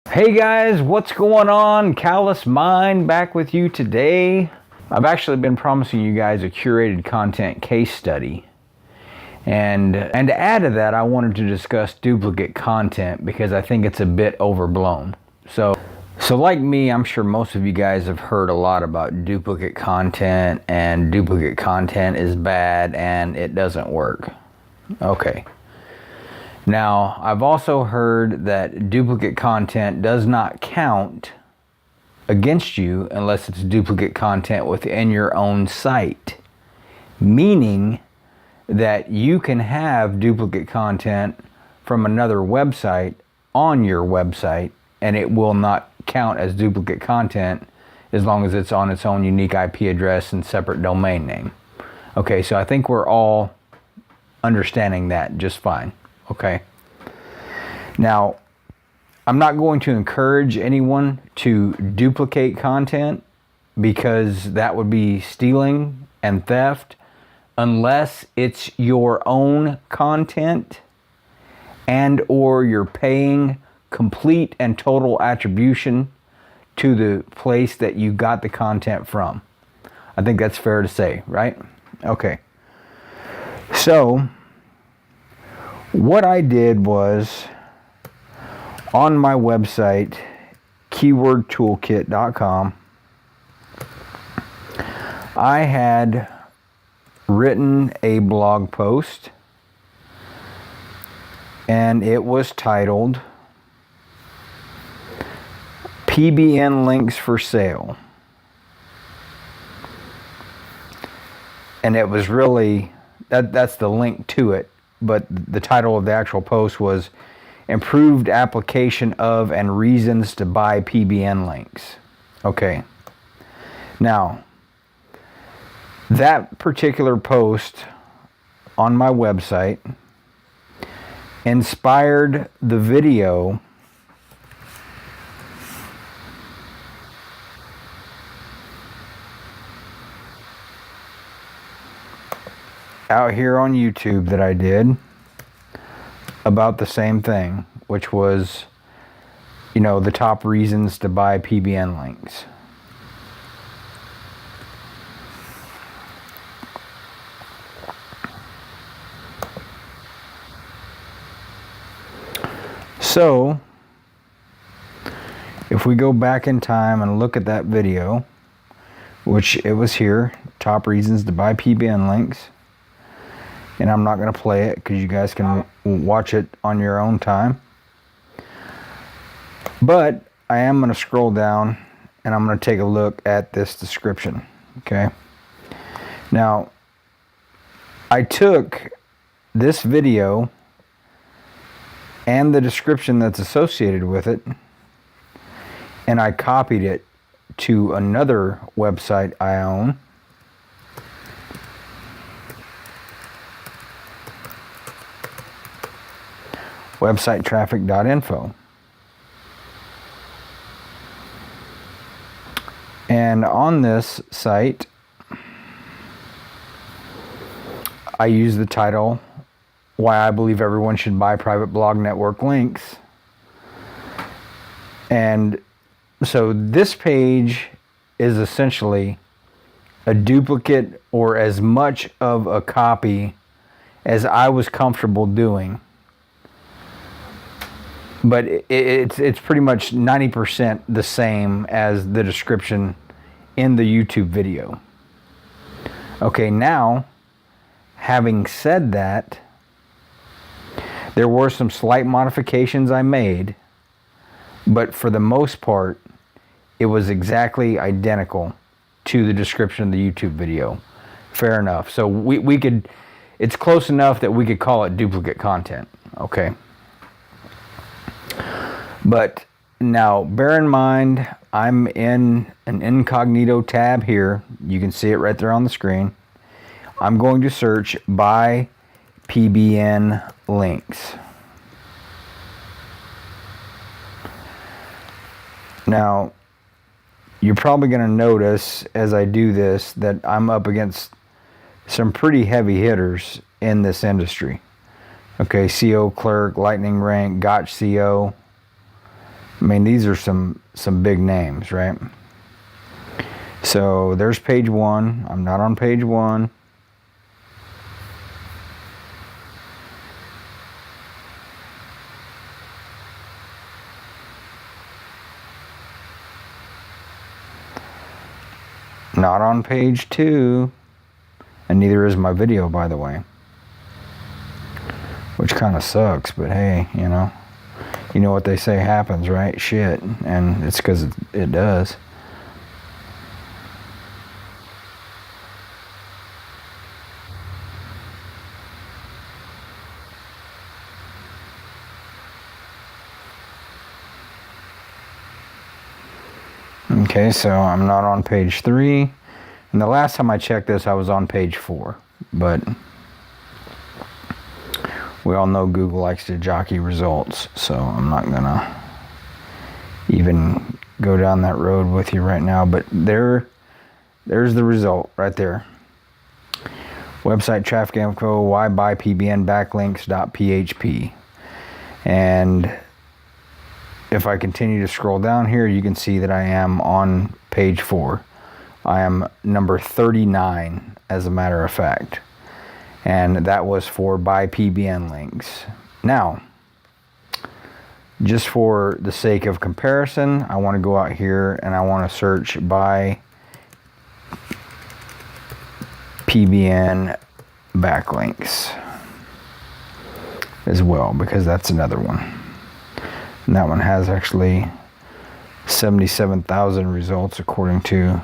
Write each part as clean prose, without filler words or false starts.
Hey guys, what's going on? Callous Mind back with you today. I've actually been promising you guys a curated content case study. And to add to that, I wanted to discuss duplicate content because I think it's a bit overblown. So like me, I'm sure most of you guys have heard a lot about duplicate content, and duplicate content is bad and it doesn't work. Okay. Now, I've also heard that duplicate content does not count against you unless it's duplicate content within your own site, meaning that you can have duplicate content from another website on your website and it will not count as duplicate content as long as it's on its own unique IP address and separate domain name. Okay, so I think we're all understanding that just fine. Okay. Now, I'm not going to encourage anyone to duplicate content because that would be stealing and theft unless it's your own content and or you're paying complete and total attribution to the place that you got the content from. I think that's fair to say, right? Okay. So, what I did was, on my website, keywordtoolkit.com, I had written a blog post, and it was titled PBN Links for Sale. And it was really, that's the link to it. But the title of the actual post was Improved Application of and Reasons to Buy PBN Links. Okay. Now, that particular post on my website inspired the video out here on YouTube that I did about the same thing, which was, the top reasons to buy PBN links. So, if we go back in time and look at that video, which it was here, top reasons to buy PBN links. And I'm not going to play it because you guys can watch it on your own time. But I am going to scroll down and I'm going to take a look at this description. Okay. Now, I took this video and the description that's associated with it, and I copied it to another website I own. websitetraffic.info. And on this site, I use the title, Why I Believe Everyone Should Buy Private Blog Network Links. And so this page is essentially a duplicate or as much of a copy as I was comfortable doing. But it's pretty much 90% the same as the description in the YouTube video. Okay, now, having said that, there were some slight modifications I made, but for the most part, it was exactly identical to the description of the YouTube video. Fair enough. So we could, it's close enough that we could call it duplicate content. Okay. But now, bear in mind, I'm in an incognito tab here. You can see it right there on the screen. I'm going to search by PBN links. Now, you're probably going to notice as I do this that I'm up against some pretty heavy hitters in this industry. Okay, CO Clerk, Lightning Rank, Gotch CO. I mean, these are some big names, right? So there's page 1. I'm not on page 1. Not on page 2. And neither is my video, by the way. Which kind of sucks, but hey, you know what they say happens, right? Shit. And it's because it does. Okay, so I'm not on page 3. And the last time I checked this, I was on page 4. But we all know Google likes to jockey results, so I'm not gonna even go down that road with you right now. But there's the result right there. Website traffic info, why buy PBN backlinks.php. And if I continue to scroll down here, you can see that I am on page 4. I am number 39, as a matter of fact. And that was for buy PBN links. Now, just for the sake of comparison, I want to go out here and I want to search buy PBN backlinks as well, because that's another one. And that one has actually 77,000 results according to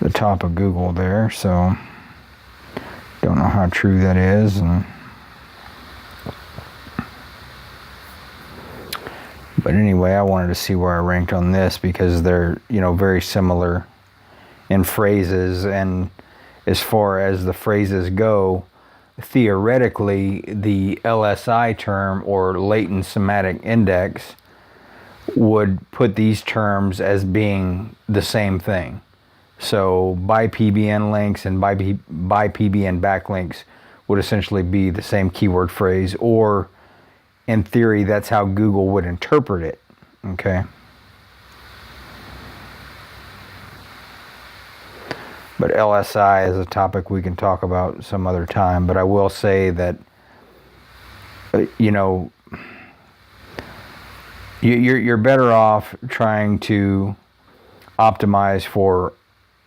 the top of Google there. So don't know how true that is. But anyway, I wanted to see where I ranked on this because they're, very similar in phrases, and as far as the phrases go, theoretically, the LSI term, or latent semantic index, would put these terms as being the same thing. So buy PBN links and buy PBN backlinks would essentially be the same keyword phrase, or in theory, that's how Google would interpret it. Okay. But LSI is a topic we can talk about some other time. But I will say that, you're better off trying to optimize for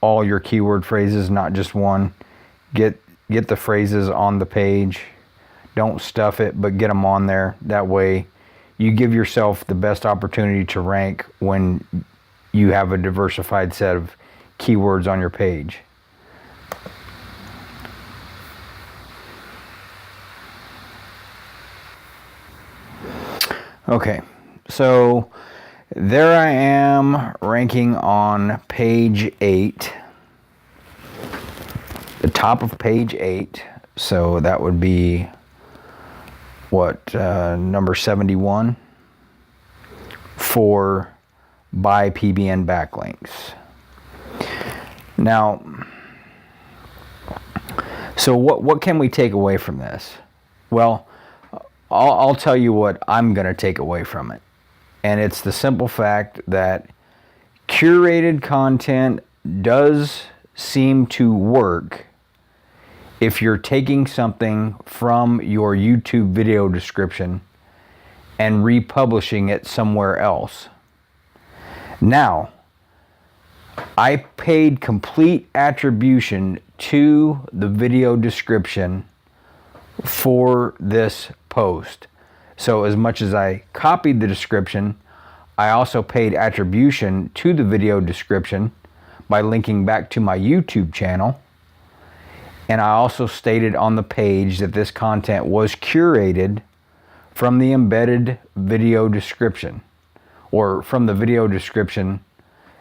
all your keyword phrases, not just one. Get the phrases on the page. Don't stuff it, but get them on there. That way, you give yourself the best opportunity to rank when you have a diversified set of keywords on your page. Okay, so there I am ranking on page 8, the top of page 8. So that would be number 71 for buy PBN backlinks. Now, so what can we take away from this? Well, I'll tell you what I'm going to take away from it. And it's the simple fact that curated content does seem to work if you're taking something from your YouTube video description and republishing it somewhere else. Now, I paid complete attribution to the video description for this post. So as much as I copied the description, I also paid attribution to the video description by linking back to my YouTube channel. And I also stated on the page that this content was curated from the embedded video description, or from the video description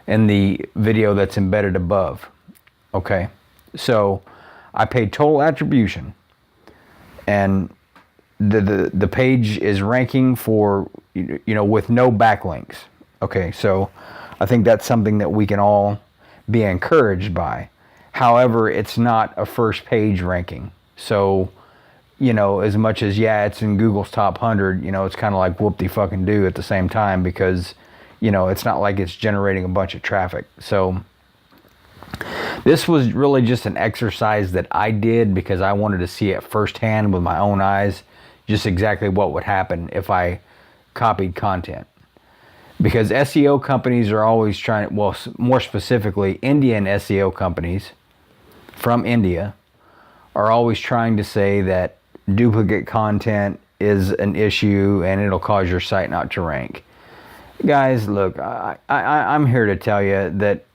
in the video that's embedded above. Okay, so I paid total attribution, and the page is ranking for, with no backlinks. Okay, so I think that's something that we can all be encouraged by. However, it's not a first page ranking. So you know, as much as, yeah, it's in Google's top 100, you know, it's kind of like whoop-de-fucking-do at the same time, because, you know, it's not like it's generating a bunch of traffic. So this was really just an exercise that I did because I wanted to see it firsthand with my own eyes, just exactly what would happen if I copied content. Because SEO companies are always trying, well, more specifically, Indian SEO companies from India are always trying to say that duplicate content is an issue and it'll cause your site not to rank. Guys, look, I'm here to tell you that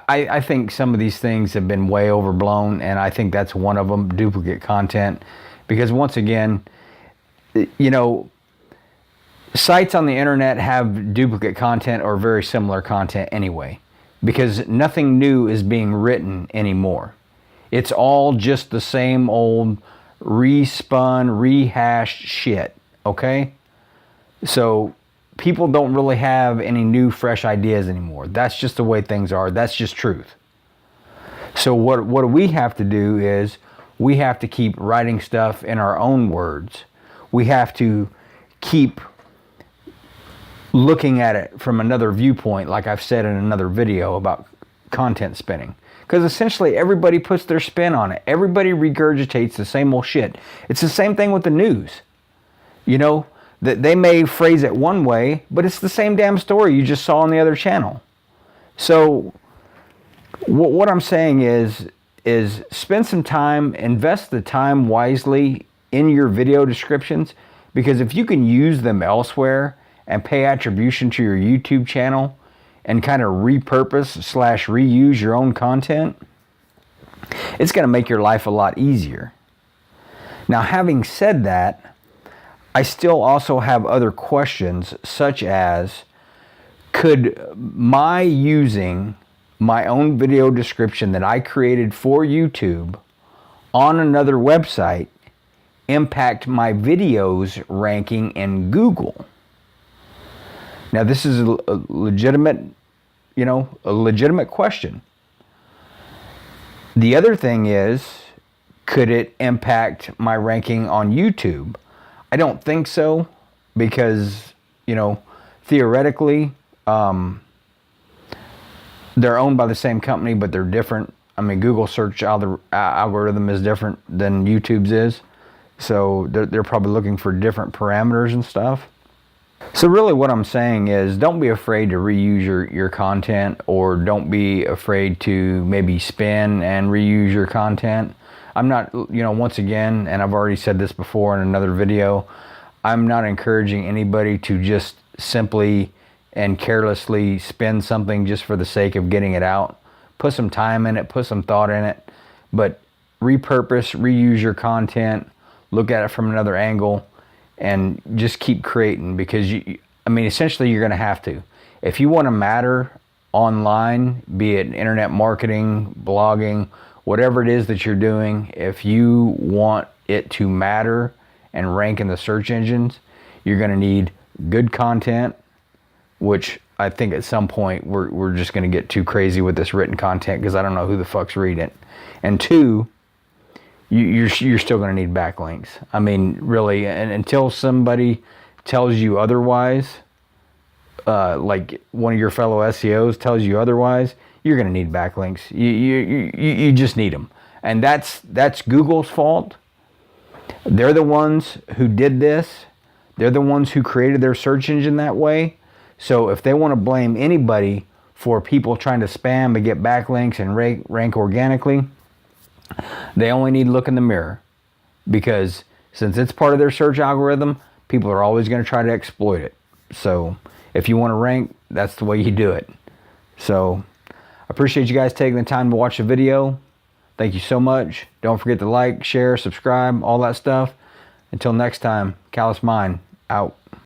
I think some of these things have been way overblown, and I think that's one of them, duplicate content. Because once again, you know, sites on the internet have duplicate content or very similar content anyway, because nothing new is being written anymore. It's all just the same old respun, rehashed shit, okay? So people don't really have any new, fresh ideas anymore. That's just the way things are. That's just truth. So what we have to do is we have to keep writing stuff in our own words. We have to keep looking at it from another viewpoint, like I've said in another video about content spinning. Because essentially everybody puts their spin on it. Everybody regurgitates the same old shit. It's the same thing with the news. You know, that they may phrase it one way, but it's the same damn story you just saw on the other channel. So what I'm saying is spend some time, invest the time wisely in your video descriptions, because if you can use them elsewhere and pay attribution to your YouTube channel and kind of repurpose / reuse your own content, it's going to make your life a lot easier. Now, having said that, I still also have other questions, such as, could my using my own video description that I created for YouTube on another website impact my videos ranking in Google? Now, this is a legitimate, you know, a legitimate question. The other thing is, could it impact my ranking on YouTube? I don't think so, because, you know, theoretically, they're owned by the same company, but they're different. I mean, Google search algorithm is different than YouTube's is. So they're probably looking for different parameters and stuff. So really what I'm saying is, don't be afraid to reuse your content, or don't be afraid to maybe spin and reuse your content. I'm not, you know, once again, and I've already said this before in another video, I'm not encouraging anybody to just simply and carelessly spin something just for the sake of getting it out. Put some time in it, put some thought in it, but repurpose, reuse your content, look at it from another angle, and just keep creating, because I mean, essentially you're going to have to. If you want to matter online, be it internet marketing, blogging, whatever it is that you're doing, if you want it to matter and rank in the search engines, you're going to need good content, which I think at some point we're just going to get too crazy with this written content, because I don't know who the fuck's reading it. And two, you're still going to need backlinks. I mean, really, and until somebody tells you otherwise, like one of your fellow SEOs tells you otherwise, you're going to need backlinks. You just need them. And that's Google's fault. They're the ones who did this. They're the ones who created their search engine that way. So if they want to blame anybody for people trying to spam and get backlinks and rank organically, they only need to look in the mirror, because since it's part of their search algorithm, people are always going to try to exploit it. So if you want to rank, that's the way you do it. So I appreciate you guys taking the time to watch the video. Thank you so much. Don't forget to like, share, subscribe, all that stuff. Until next time, Callous Mind out.